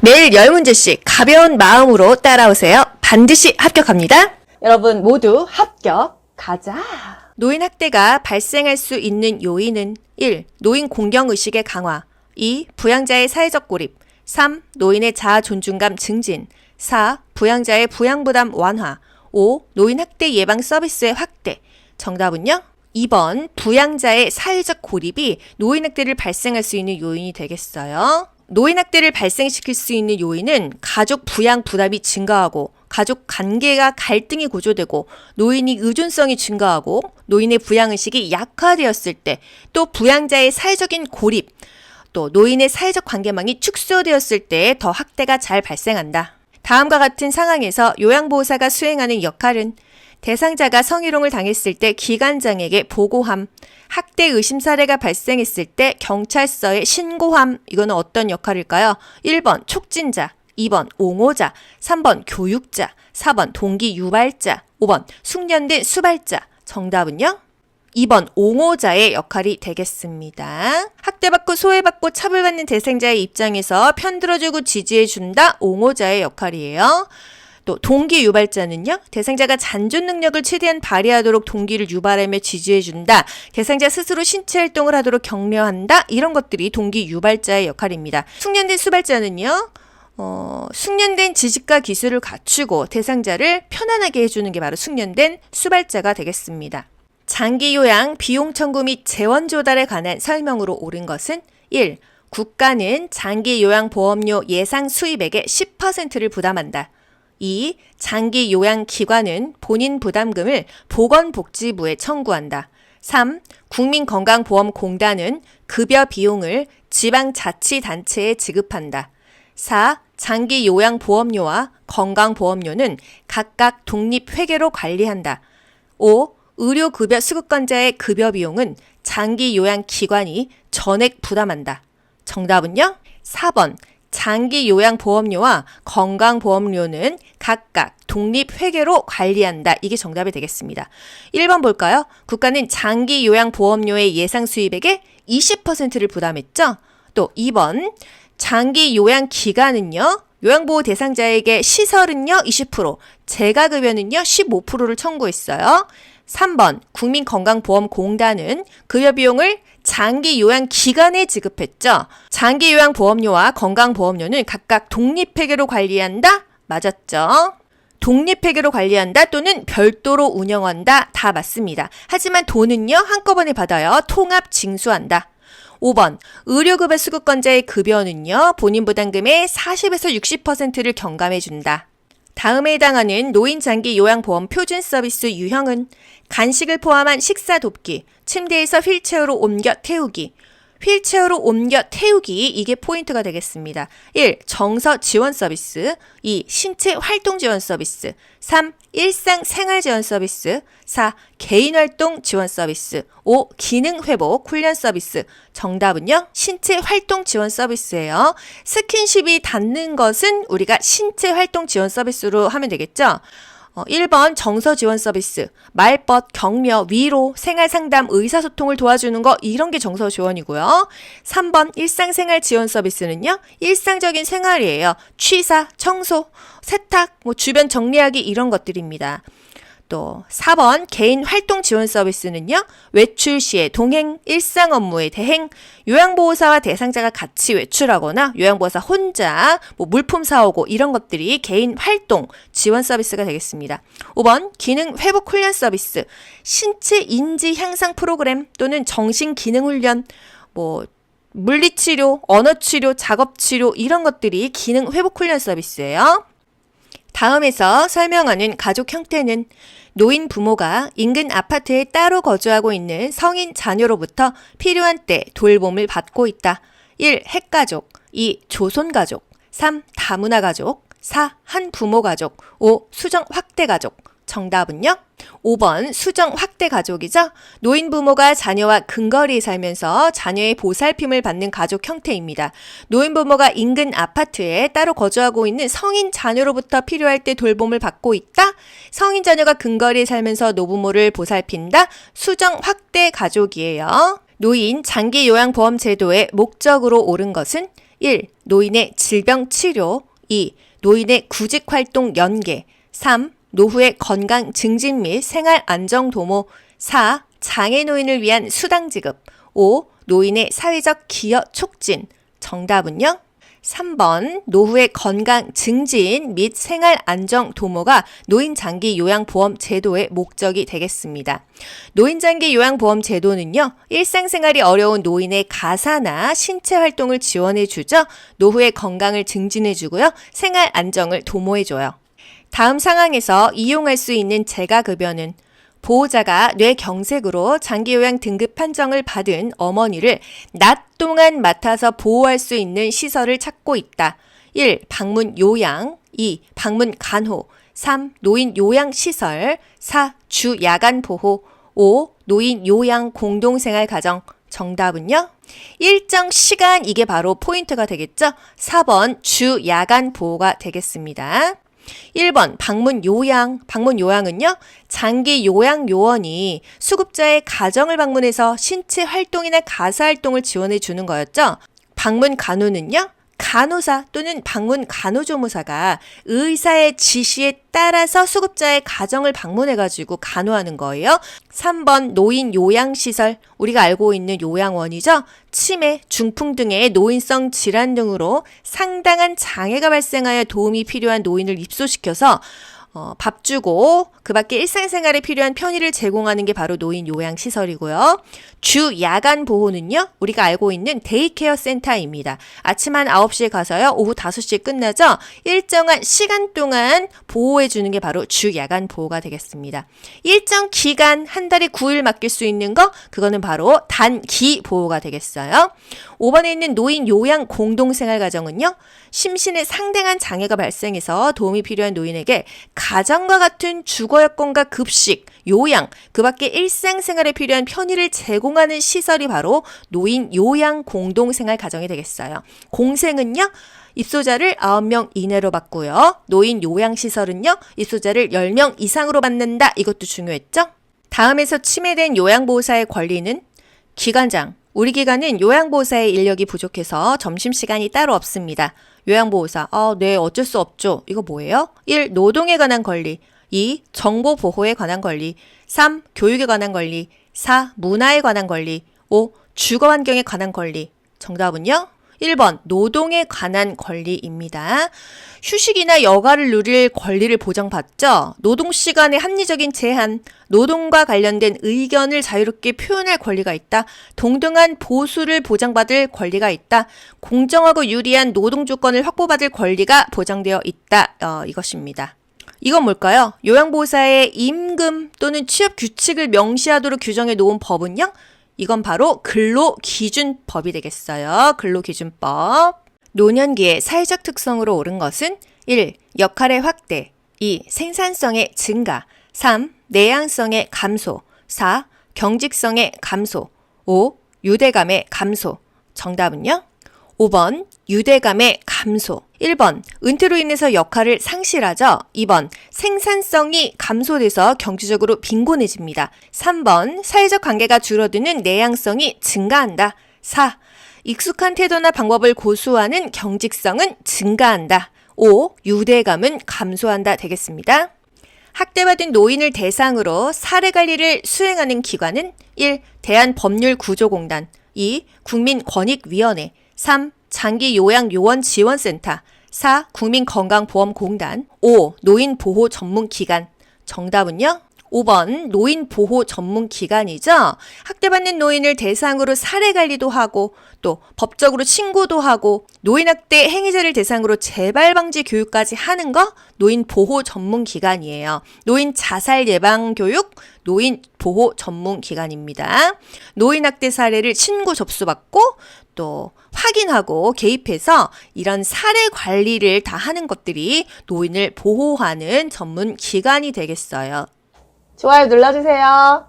매일 10문제씩 가벼운 마음으로 따라오세요. 반드시 합격합니다. 여러분 모두 합격 가자. 노인 학대가 발생할 수 있는 요인은 1. 노인 공경의식의 강화 2. 부양자의 사회적 고립 3. 노인의 자아 존중감 증진 4. 부양자의 부양부담 완화 5. 노인 학대 예방 서비스의 확대. 정답은요? 2번 부양자의 사회적 고립이 노인 학대를 발생할 수 있는 요인이 되겠어요. 노인 학대를 발생시킬 수 있는 요인은 가족 부양 부담이 증가하고 가족 관계가 갈등이 고조되고 노인이 의존성이 증가하고 노인의 부양의식이 약화되었을 때 또 부양자의 사회적인 고립 또 노인의 사회적 관계망이 축소되었을 때 더 학대가 잘 발생한다. 다음과 같은 상황에서 요양보호사가 수행하는 역할은 대상자가 성희롱을 당했을 때 기관장에게 보고함, 학대 의심 사례가 발생했을 때 경찰서에 신고함. 이거는 어떤 역할일까요? 1번 촉진자, 2번 옹호자, 3번 교육자, 4번 동기 유발자, 5번 숙련된 수발자. 정답은요? 2번 옹호자의 역할이 되겠습니다. 학대받고 소외받고 차별받는 대상자의 입장에서 편들어주고 지지해준다. 옹호자의 역할이에요. 또 동기 유발자는요. 대상자가 잔존 능력을 최대한 발휘하도록 동기를 유발하며 지지해준다. 대상자 스스로 신체 활동을 하도록 격려한다. 이런 것들이 동기 유발자의 역할입니다. 숙련된 수발자는요. 숙련된 지식과 기술을 갖추고 대상자를 편안하게 해주는 게 바로 숙련된 수발자가 되겠습니다. 장기 요양 비용 청구 및 재원 조달에 관한 설명으로 옳은 것은 1. 국가는 장기 요양 보험료 예상 수입액의 10%를 부담한다. 2. 장기 요양 기관은 본인 부담금을 보건복지부에 청구한다. 3. 국민건강보험공단은 급여 비용을 지방자치단체에 지급한다. 4. 장기 요양 보험료와 건강보험료는 각각 독립회계로 관리한다. 5. 의료급여 수급권자의 급여 비용은 장기 요양 기관이 전액 부담한다. 정답은요? 4번. 장기 요양 보험료와 건강보험료는 각각 독립회계로 관리한다. 이게 정답이 되겠습니다. 1번 볼까요? 국가는 장기 요양 보험료의 예상 수입액의 20%를 부담했죠? 또 2번 장기 요양 기간은요. 요양보호 대상자에게 시설은요 20%, 재가급여는요 15%를 청구했어요. 3번 국민건강보험공단은 급여 비용을 장기 요양 기간에 지급했죠. 장기 요양 보험료와 건강보험료는 각각 독립회계로 관리한다? 맞았죠? 독립회계로 관리한다 또는 별도로 운영한다? 다 맞습니다. 하지만 돈은요 한꺼번에 받아요. 통합 징수한다. 5번 의료급여 수급권자의 급여는요 본인 부담금의 40에서 60%를 경감해준다. 다음에 해당하는 노인 장기 요양보험 표준 서비스 유형은 간식을 포함한 식사 돕기, 침대에서 휠체어로 옮겨 태우기, 휠체어로 옮겨 태우기 이게 포인트가 되겠습니다. 1. 정서 지원 서비스 2. 신체 활동 지원 서비스 3. 일상 생활 지원 서비스 4. 개인 활동 지원 서비스 5. 기능 회복 훈련 서비스. 정답은요. 신체 활동 지원 서비스예요. 스킨십이 닿는 것은 우리가 신체 활동 지원 서비스로 하면 되겠죠. 1번 정서 지원 서비스, 말벗, 격려, 위로, 생활상담, 의사소통을 도와주는 거 이런 게 정서 지원이고요. 3번 일상생활 지원 서비스는요. 일상적인 생활이에요. 취사, 청소, 세탁, 주변 정리하기 이런 것들입니다. 또 4번 개인 활동 지원 서비스는요. 외출 시에 동행, 일상 업무의 대행, 요양보호사와 대상자가 같이 외출하거나 요양보호사 혼자 물품 사오고 이런 것들이 개인 활동 지원 서비스가 되겠습니다. 5번 기능 회복 훈련 서비스, 신체 인지 향상 프로그램 또는 정신 기능 훈련, 물리치료, 언어치료, 작업치료 이런 것들이 기능 회복 훈련 서비스예요. 다음에서 설명하는 가족 형태는 노인 부모가 인근 아파트에 따로 거주하고 있는 성인 자녀로부터 필요한 때 돌봄을 받고 있다. 1. 핵가족 2. 조손가족 3. 다문화 가족 4. 한부모 가족 5. 수정 확대 가족. 정답은요? 5번 수정 확대 가족이죠. 노인 부모가 자녀와 근거리에 살면서 자녀의 보살핌을 받는 가족 형태입니다. 노인 부모가 인근 아파트에 따로 거주하고 있는 성인 자녀로부터 필요할 때 돌봄을 받고 있다. 성인 자녀가 근거리에 살면서 노부모를 보살핀다. 수정 확대 가족이에요. 노인 장기 요양보험 제도의 목적으로 옳은 것은 1. 노인의 질병 치료. 2. 노인의 구직 활동 연계. 3. 노후의 건강 증진 및 생활 안정 도모. 4. 장애노인을 위한 수당 지급. 5. 노인의 사회적 기여 촉진. 정답은요? 3번 노후의 건강 증진 및 생활 안정 도모가 노인장기 요양보험 제도의 목적이 되겠습니다. 노인장기 요양보험 제도는요, 일상생활이 어려운 노인의 가사나 신체 활동을 지원해주죠. 노후의 건강을 증진해주고요. 생활 안정을 도모해줘요. 다음 상황에서 이용할 수 있는 재가급여는 보호자가 뇌경색으로 장기요양 등급 판정을 받은 어머니를 낮 동안 맡아서 보호할 수 있는 시설을 찾고 있다. 1. 방문 요양. 2. 방문 간호. 3. 노인 요양시설. 4. 주 야간 보호. 5. 노인 요양 공동생활 가정. 정답은요? 일정 시간, 이게 바로 포인트가 되겠죠? 4번 주 야간 보호가 되겠습니다. 1번 방문 요양. 방문 요양은요, 장기 요양 요원이 수급자의 가정을 방문해서 신체 활동이나 가사 활동을 지원해 주는 거였죠. 방문 간호는요, 간호사 또는 방문 간호조무사가 의사의 지시에 따라서 수급자의 가정을 방문해가지고 간호하는 거예요. 3번 노인 요양시설, 우리가 알고 있는 요양원이죠. 치매, 중풍 등의 노인성 질환 등으로 상당한 장애가 발생하여 도움이 필요한 노인을 입소시켜서 밥 주고 그 밖에 일상생활에 필요한 편의를 제공하는 게 바로 노인 요양시설이고요. 주 야간 보호는요, 우리가 알고 있는 데이케어 센터입니다. 아침 한 9시에 가서요, 오후 5시에 끝나죠. 일정한 시간 동안 보호해 주는 게 바로 주 야간 보호가 되겠습니다. 일정 기간, 한 달에 9일 맡길 수 있는 거, 그거는 바로 단기 보호가 되겠어요. 5번에 있는 노인 요양 공동생활 가정은요, 심신에 상당한 장애가 발생해서 도움이 필요한 노인에게 가정과 같은 주거 여건과 급식, 요양, 그 밖에 일상생활에 필요한 편의를 제공하는 시설이 바로 노인 요양 공동생활 가정이 되겠어요. 공생은요, 입소자를 9명 이내로 받고요. 노인 요양시설은요, 입소자를 10명 이상으로 받는다. 이것도 중요했죠? 다음에서 침해된 요양보호사의 권리는 기관장. 우리 기관은 요양보호사의 인력이 부족해서 점심시간이 따로 없습니다. 요양보호사, 네, 어쩔 수 없죠. 이거 뭐예요? 1. 노동에 관한 권리. 2. 정보 보호에 관한 권리. 3. 교육에 관한 권리. 4. 문화에 관한 권리. 5. 주거 환경에 관한 권리. 정답은요? 1번 노동에 관한 권리입니다. 휴식이나 여가를 누릴 권리를 보장받죠. 노동시간의 합리적인 제한, 노동과 관련된 의견을 자유롭게 표현할 권리가 있다. 동등한 보수를 보장받을 권리가 있다. 공정하고 유리한 노동 조건을 확보받을 권리가 보장되어 있다. 이것입니다. 이건 뭘까요? 요양보호사의 임금 또는 취업 규칙을 명시하도록 규정해 놓은 법은요? 이건 바로 근로기준법이 되겠어요. 근로기준법. 노년기의 사회적 특성으로 옳은 것은 1. 역할의 확대. 2. 생산성의 증가. 3. 내향성의 감소. 4. 경직성의 감소. 5. 유대감의 감소. 정답은요? 5번 유대감의 감소. 1번 은퇴로 인해서 역할을 상실하죠. 2번 생산성이 감소돼서 경제적으로 빈곤해집니다. 3번 사회적 관계가 줄어드는 내향성이 증가한다. 4. 익숙한 태도나 방법을 고수하는 경직성은 증가한다. 5. 유대감은 감소한다 되겠습니다. 학대받은 노인을 대상으로 사례관리를 수행하는 기관은 1. 대한법률구조공단. 2. 국민권익위원회. 3. 장기요양요원지원센터. 4. 국민건강보험공단. 5. 노인보호전문기관. 정답은요? 5번 노인보호전문기관이죠. 학대받는 노인을 대상으로 사례관리도 하고 또 법적으로 신고도 하고 노인학대 행위자를 대상으로 재발방지 교육까지 하는 거 노인보호전문기관이에요. 노인 자살 예방교육 노인보호전문기관입니다. 노인학대 사례를 신고 접수받고 또 확인하고 개입해서 이런 사례 관리를 다 하는 것들이 노인을 보호하는 전문 기관이 되겠어요. 좋아요 눌러주세요.